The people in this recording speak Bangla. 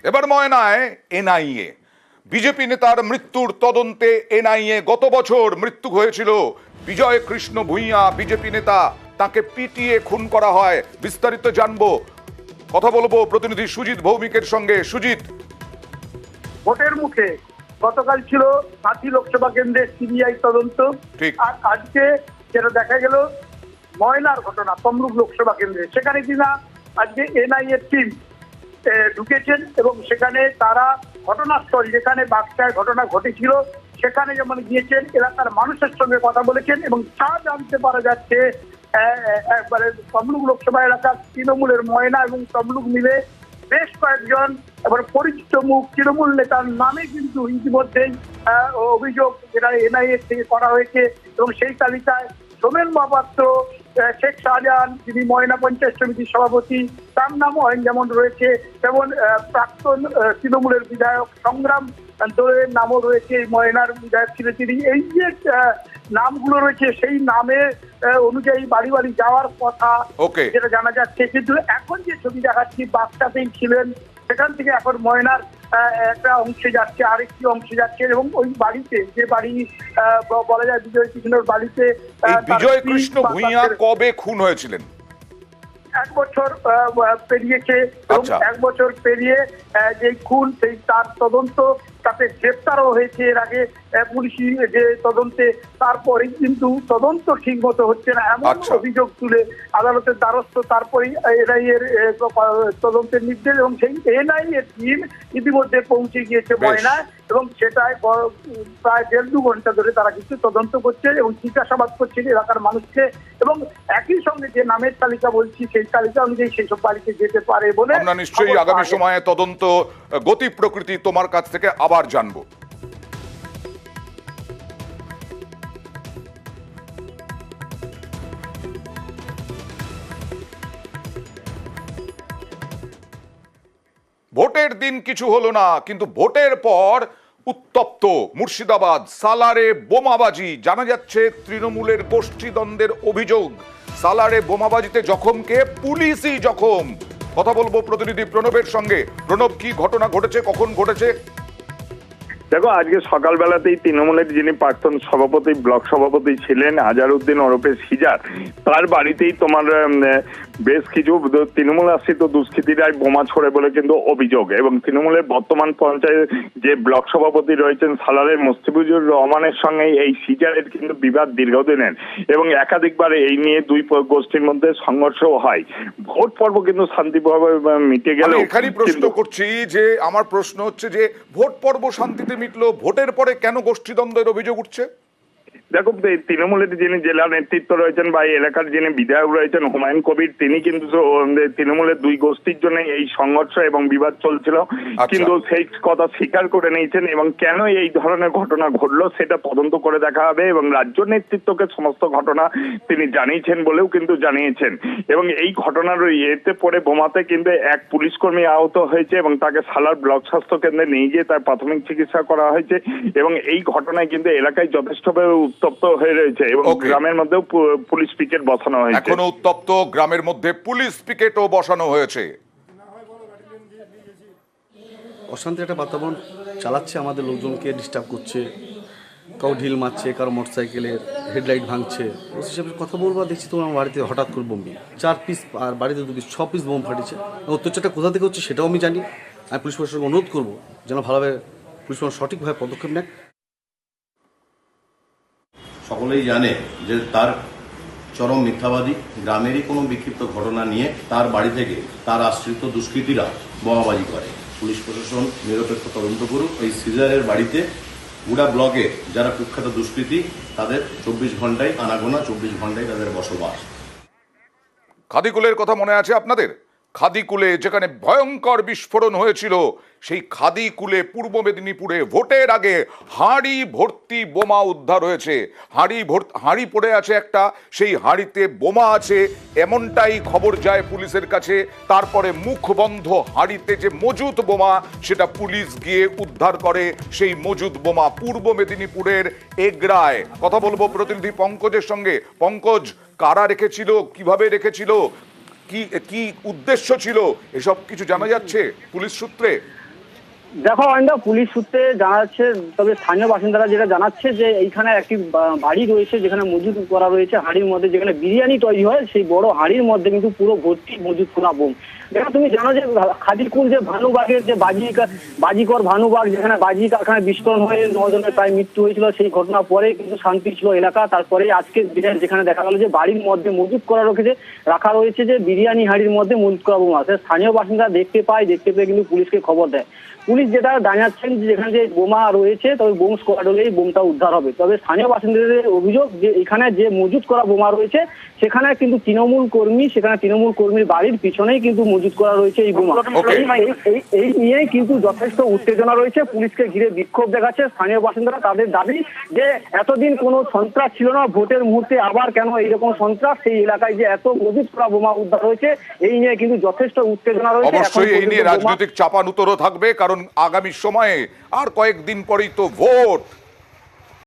এবার ময়নায় এনআইএ বিজেপি নেতার মৃত্যুর তদন্তে এনআইএ গত বছর মৃত্যু হয়েছিল বিজয় কৃষ্ণ ভূঁইয়া বিজেপি নেতা, তাকে পিটিয়ে খুন করা হয়। বিস্তারিত জানবো, কথা বলবো প্রতিনিধি সুজিত ভৌমিকের সঙ্গে। সুজিত, ভোটের মুখে গতকাল ছিল 60 লোকসভা কেন্দ্রের সিবিআই তদন্ত, আর আজকে যেটা দেখা গেল ময়নার ঘটনা তমলুক লোকসভা কেন্দ্রে, সেখানে কিনা আজকে এনআইএ টিম ঢুকেছেন এবং সেখানে তারা ঘটনাস্থল যেখানে বাগচায় ঘটনা ঘটেছিল সেখানে যেমন গিয়েছেন, এলাকার মানুষের সঙ্গে কথা বলেছেন এবং তা জানতে পারা যাচ্ছে একবারে তমলুক লোকসভা এলাকার তৃণমূলের ময়না এবং তমলুক মিলে বেশ কয়েকজন এবার পরিচিত মুখ তৃণমূল নেতার নামে কিন্তু ইতিমধ্যেই অভিযোগ যেটা এনআইএ থেকে করা হয়েছে এবং সেই তালিকায় সোমেন মহাপাত্র, শেখ শাহজাহান যিনি ময়না পঞ্চায়েত সমিতির সভাপতি তার নামও যেমন রয়েছে, তেমন প্রাক্তন তৃণমূলের বিধায়ক সংগ্রাম দোলের নামও রয়েছে, ময়নার বিধায়ক ছিলেন তিনি। এই যে নামগুলো রয়েছে সেই নামে অনুযায়ী বাড়ি বাড়ি যাওয়ার কথা যেটা জানা যাচ্ছে, কিন্তু এখন যে ছবি দেখাচ্ছি বাচ্চাতেই ছিলেন, সেখান থেকে এখন ময়নার একটা অংশে যাচ্ছে, আরেকটি অংশে যাচ্ছে এবং ওই বাড়িতে যে বাড়ি বলা যায় বিজয় কৃষ্ণর বাড়িতে। বিজয় কৃষ্ণ ভূঁইয়া কবে খুন হয়েছিলেন? 1 বছর পেরিয়েছে এবং 1 বছর পেরিয়ে যে খুন সেই তার তদন্ত, তাতে গ্রেপ্তারও হয়েছে এর আগে পুলিশি যে তদন্তে, তারপরে কিন্তু তদন্ত ঠিক মতো হচ্ছে না এমন অভিযোগ তুলে আদালতের দ্বারস্থ, তারপরেই এনআইএ এর তদন্তের নির্দেশ এবং সেই এনআইএ টিম ইতিমধ্যে পৌঁছে গিয়েছে ময়নায় এবং সেটাই প্রায় 1.5-2 ঘন্টা ধরে তারা কিন্তু তদন্ত করছে এবং জিজ্ঞাসাবাদ করছে এলাকার মানুষকে এবং একই সঙ্গে যে নামের তালিকা বলছি সেই তালিকা অনুযায়ী সেই সব বাড়িতে যেতে পারে বলে আমরা নিশ্চয়ই আগামী সময়ে তদন্ত গতি প্রকৃতি তোমার কাছ থেকে আবার জানবো। ভোটের দিন কিছু হলো না, কিন্তু ভোটের পর উত্তপ্ত মুর্শিদাবাদ। সালারে বোমাবাজি, জানা যাচ্ছে তৃণমূলের গোষ্ঠীদ্বন্দ্বের অভিযোগ। সালারে বোমাবাজিতে জখম কে? পুলিশই জখম। কথা বলবো প্রতিনিধি প্রণবের সঙ্গে। প্রণব, কি ঘটনা ঘটেছে, কখন ঘটেছে? দেখো, আজকে সকালবেলাতেই তৃণমূলের যিনি প্রাক্তন সভাপতি, ব্লক সভাপতি ছিলেন আজহারউদ্দিন ওরফে সিজার, তার বাড়িতেই তোমার বেশ কিছু তৃণমূল আশ্রিত দুষ্কৃতীরাই বোমা ছোড়ে বলে কিন্তু অভিযোগ। এবং তৃণমূলের বর্তমান পর্যায়ে যে ব্লক সভাপতি রয়েছেন সালারের মুস্তাফিজুর রহমানের সঙ্গে এই সিজারের কিন্তু বিবাদ দীর্ঘদিনের এবং একাধিকবার এই নিয়ে দুই গোষ্ঠীর মধ্যে সংঘর্ষও হয়। ভোট পর্ব কিন্তু শান্তিভাবে মিটে গেল। এখানেই প্রশ্ন করছি যে আমার প্রশ্ন হচ্ছে যে ভোট পর্ব শান্তিতে মিটলো, ভোটের পরে কেন গোষ্ঠীদ্বন্দ্বের অভিযোগ উঠছে? দেখো, তৃণমূলের যিনি জেলা নেতৃত্ব রয়েছেন বা এলাকার যিনি বিধায়ক রয়েছেন হুমায়ুন কবির, তিনি কিন্তু তৃণমূলের দুই গোষ্ঠীর জন্য এই সংঘর্ষ এবং বিবাদ চলছিল, কিন্তু সেই কথা স্বীকার করে নিয়েছেন এবং কেন এই ধরনের ঘটনা ঘটলো সেটা তদন্ত করে দেখা হবে এবং রাজ্য নেতৃত্বকে সমস্ত ঘটনা তিনি জানিয়েছেন বলেও কিন্তু জানিয়েছেন। এবং এই ঘটনার এতে পরে বোমাতে কিন্তু এক পুলিশ কর্মী আহত হয়েছে এবং তাকে সালার ব্লক স্বাস্থ্য কেন্দ্রে নিয়ে গিয়ে তার প্রাথমিক চিকিৎসা করা হয়েছে এবং এই ঘটনায় কিন্তু এলাকায় যথেষ্টভাবে উত্তপ্ত হয়ে রয়েছে এবং গ্রামের মধ্যেও পুলিশ পিকেট বসানো হয়েছে। এখনো উত্তপ্ত গ্রামের মধ্যে পুলিশ পিকেটও বসানো হয়েছে। অশান্তি একটা বাতাবরণ চালাচ্ছে, আমাদের লোকজনকে ডিস্টার্ব করছে, কাউ ঢিল মারছে, কারো মোটরসাইকেলের হেডলাইট ভাঙছে। ওই হিসাবে কথা বলবো, দেখছি তোমার আমার বাড়িতে হঠাৎ করে বোম, 4 পিস আর বাড়িতে 2 পিস, 6 পিস বোম ফাটিছে। অত্যাচারটা কোথা থেকে হচ্ছে সেটাও আমি জানি। আমি পুলিশ প্রশাসনকে অনুরোধ করবো যেন ভালোভাবে পুলিশ প্রশাসন সঠিকভাবে পদক্ষেপ নেয়। সকলেই জানে যে তার চরম মিথ্যাবাদী, গ্রামেরই কোনো বিক্ষিপ্ত ঘটনা নিয়ে তার বাড়ি থেকে তার আশ্রিত দুষ্কৃতীরা বোমাবাজি করে। পুলিশ প্রশাসন নিরপেক্ষ তদন্ত করুক। এই সিজারের বাড়িতে গুড়া ব্লকে যারা কুখ্যাত দুষ্কৃতী তাদের 24 ঘন্টায় আনাগোনা 24 ঘন্টায় তাদের বসবাস। খাদিকুলের কথা মনে আছে আপনাদের? খাদিকুলে যেখানে ভয়ঙ্কর বিস্ফোরণ হয়েছিল, সেই খাদিকুলে পূর্ব মেদিনীপুরে ভোটের আগে হাঁড়ি ভর্তি বোমা উদ্ধার হয়েছে। হাঁড়ি পড়ে আছে একটা, সেই হাঁড়িতে বোমা আছে এমনটাই খবর যায় পুলিশের কাছে। তারপরে মুখ বন্ধ হাঁড়িতে যে মজুত বোমা, সেটা পুলিশ গিয়ে উদ্ধার করে সেই মজুত বোমা পূর্ব মেদিনীপুরের এগরায়। কথা বলবো প্রতিনিধি পঙ্কজের সঙ্গে। পঙ্কজ, কারা রেখেছিল, কিভাবে রেখেছিল, কি উদ্দেশ্য ছিল, এসব কিছু জানা যাচ্ছে পুলিশ সূত্রে? দেখো অরিন্দম, পুলিশ সূত্রে জানা যাচ্ছে, তবে স্থানীয় বাসিন্দারা যেটা জানাচ্ছে যে এইখানে একটি বাড়ি রয়েছে যেখানে মজুদ করা রয়েছে হাঁড়ির মধ্যে, যেখানে বিরিয়ানি তৈরি হয় সেই বড় হাঁড়ির মধ্যে কিন্তু পুরো ভর্তি মজুদ করা বোম। দেখো তুমি জানো যে খাদিকুল যে ভানুবাগের যে বাজিকর ভানুবাগ, যেখানে বাজি কারখানায় বিস্ফোরণ হয়ে 9 জনের প্রায় মৃত্যু হয়েছিল, সেই ঘটনা পরে কিন্তু শান্তি ছিল এলাকা। তারপরে আজকে যেখানে দেখা গেল যে বাড়ির মধ্যে মজুদ করা রাখা রয়েছে যে বিরিয়ানি হাঁড়ির মধ্যে মজুদ করা বোমা। স্থানীয় বাসিন্দা দেখতে পেয়ে কিন্তু পুলিশকে খবর দেয়। পুলিশ যেটা জানাচ্ছেন যে যেখানে যে বোমা রয়েছে তবে বোম স্কোয়াড হলেই বোমটা উদ্ধার হবে। তবে স্থানীয় বাসিন্দাদের অভিযোগ যে এখানে যে মজুদ করা বোমা রয়েছে সেখানে কিন্তু তৃণমূল কর্মীর বাড়ির পিছনেই কিন্তু মজুদ করা রয়েছে এই বোমা। এই নিয়েই কিন্তু যথেষ্ট উত্তেজনা রয়েছে, পুলিশকে ঘিরে বিক্ষোভ দেখাচ্ছে স্থানীয় বাসিন্দারা। তাদের দাবি যে এতদিন কোনো সন্ত্রাস ছিল না, ভোটের মুহূর্তে আবার কেন এইরকম সন্ত্রাস, সেই এলাকায় যে এত মজুদ করা বোমা উদ্ধার হয়েছে এই নিয়ে কিন্তু যথেষ্ট উত্তেজনা রয়েছে। অবশ্যই এই নিয়ে রাজনৈতিক চাপানুতরও থাকবে, কারণ আগামী সময়ে আর কয়েকদিন পরেই তো ভোট।